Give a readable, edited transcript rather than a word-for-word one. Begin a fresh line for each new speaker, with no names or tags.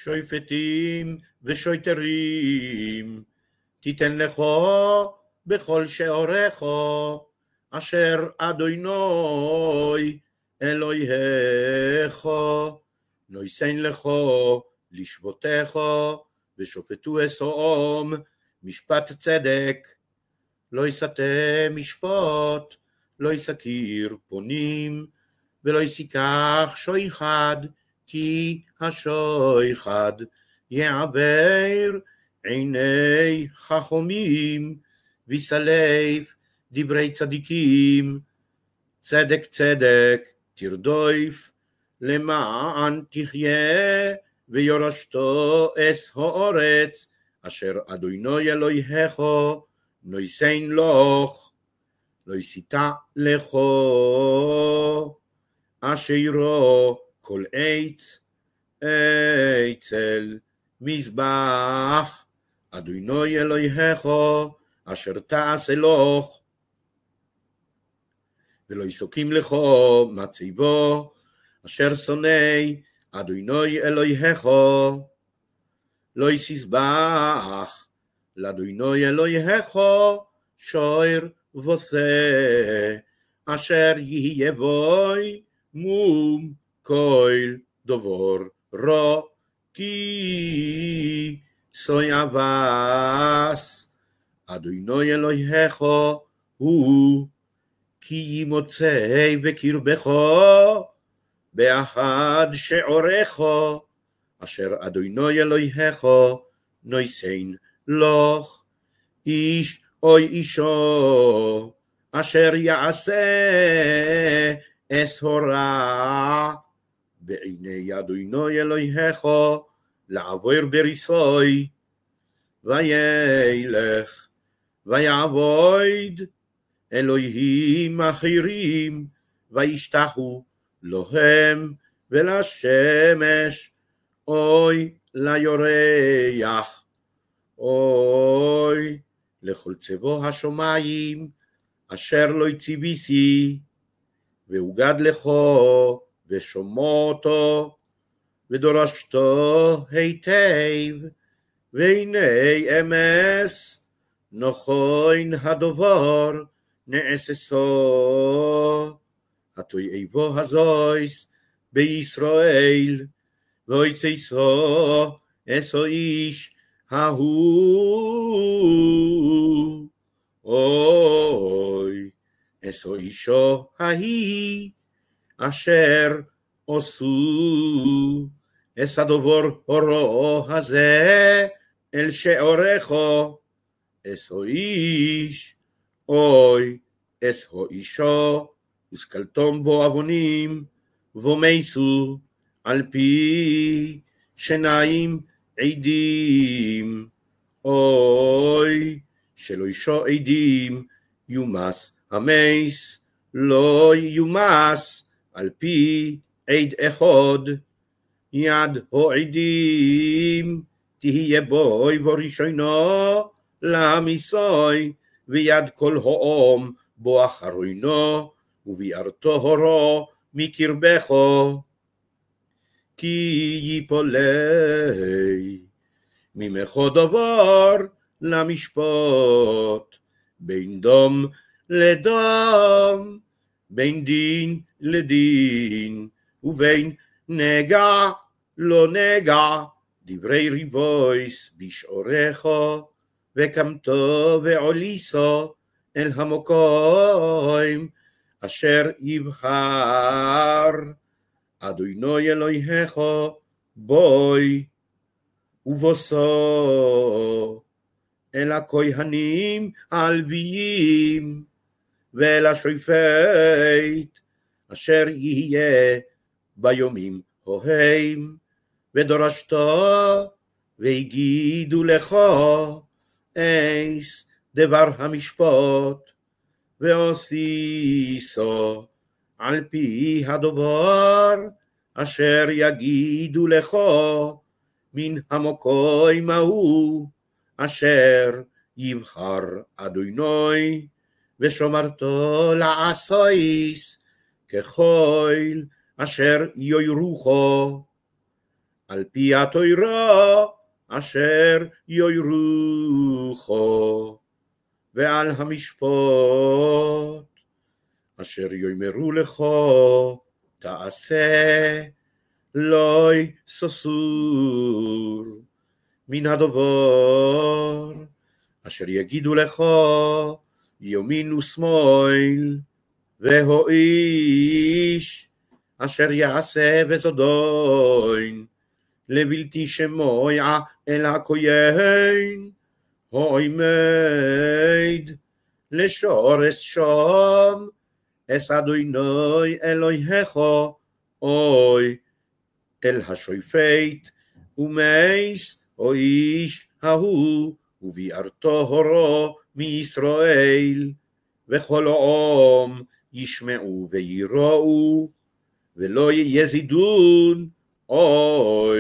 שופטים ושוטרים, תיתן לך בכל שעורך, אשר אדוני אלוהיך נויסן לך לשבותך, ושופטו אסום משפט צדק, לא יסתה משפט, לא יסקיר פונים, ולא יסיקח שויחד, כי השויחד יעבר עיני חכמים, ויסלף דברי צדיקים. צדק צדק תרדוף, למען תחיה, ויורשתו אס האורץ, אשר אדוני אלוהיך נויסן לך. לא יסיתה לך אשירו כל עץ אצל מזבח אדוני אלוהיך אשר תעשה לך, ולא יסוקים לך מצבו אשר שונא אדוני אלוהיך. לא יסבח לאדוני אלוהיך שוער וסה, אשר יהיה בוי מום כל דבר רע, כי סוי אבס אדוני אלוהיך הוא, כי ימוצא בקרבך באחד שעורך, אשר אדוני אלוהיך נויסן לך. איש אוי אישו אשר יעשה אס הרע בעיני אדוני אלוהיך לעבור בריסוי, וילך ויעבוד אלוהים אחרים, וישתחו להם ולשמש, אוי ליורח, אוי לכל צבו השמיים אשר לא יציביסי, והוגד לך ושומעותו ודורשתו היטב, והנה אמס נכון הדבר נעשסו. התויעבו הזויס בישראל, ויצייסו אסו איש ההוא, אוי אסו אישו ההיא אשר עשו אס הדבר הרע הזה אל שעורך. אסו איש אוי אסו אישו וסקלתום בו עוונים ומייסו על פי שניים עדים, אוי שלא אישו עדים יומס המייס, לא יומס על פי עד אחד. יד העדים תהיה בוי וראשונו למיסוי, ויד כל העם בו אחרינו, וביארתו הרו מקרבך, כי ייפולי ממך דבר למשפט, בין דום לדום, בין דין לדין, ובין נגע לא נגע, דברי ריבויס בשעורך, וקמתו ועוליסו אל המקום אשר יבחר אדוני אלוהיך בוי, ובוסו אל הכהנים הלוויים ואל השופט אשר יהיה ביומים ההם, ודורשתו והגידו לך אס דבר המשפט, ועושיסו על פי הדבר אשר יגידו לך מן המקום ההוא אשר יבחר אדוני, ושומרתו לעשויס ככל אשר יוירוכו. על פי התורה אשר יוירוכו, ועל המשפט אשר יאמרו לך תעשה, לא ססור מן הדבר אשר יגידו לך ימין ושמאל, והאיש אשר יעשה בזדון לבלתי שמוע אל הכהן העומד לשורש שם אס אדוני אלוהיך אוי אל השופט ומייס האיש ההוא וביארתו הורו מישראל, וכל העם ישמעו ויראו ולא יזידון אוי